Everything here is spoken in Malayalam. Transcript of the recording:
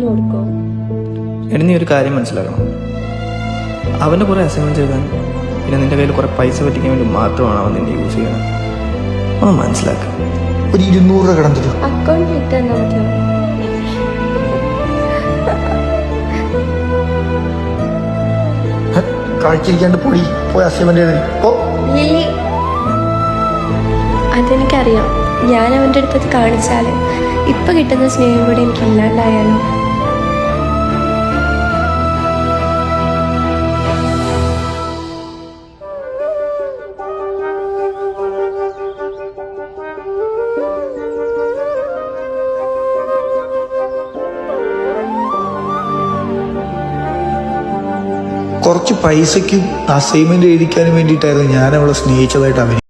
പറഞ്ഞു കൊടുക്കോ? എടി നീ ഒരു കാര്യം മനസ്സിലാക്കണം, അവൻ്റെ കുറേ അസൈൻമെൻറ്റ്സ് എഴുതാൻ പിന്നെ നിന്റെ കയ്യിൽ കുറേ പൈസ പറ്റിക്കാൻ വേണ്ടി മാത്രമാണ് അവൻ നിന്നെ യൂസ് ചെയ്യണം. അവൻ മനസ്സിലാക്കുക. ഒരു 200 രൂപ കടം തരും. അക്കൗണ്ട് ഇട്ട് തന്നാ മതിയോ? കാഴ്ചയിരിക്കാണ്ട് പൊടി പോയി അസൈൻമെന്റ് എഴുതി. ലില്ലി, അതെനിക്കറിയാം. ഞാൻ അവൻ്റെ അടുത്തത് കാണിച്ചാൽ ഇപ്പൊ കിട്ടുന്ന സ്നേഹം കൂടെ എനിക്ക് ഇല്ലാണ്ടായാലോ? കുറച്ച് പൈസയ്ക്കും അസൈൻമെന്റ് എഴുതിക്കാനും വേണ്ടിയിട്ടായിരുന്നു ഞാൻ അവളെ സ്നേഹിച്ചതായിട്ട് അവന്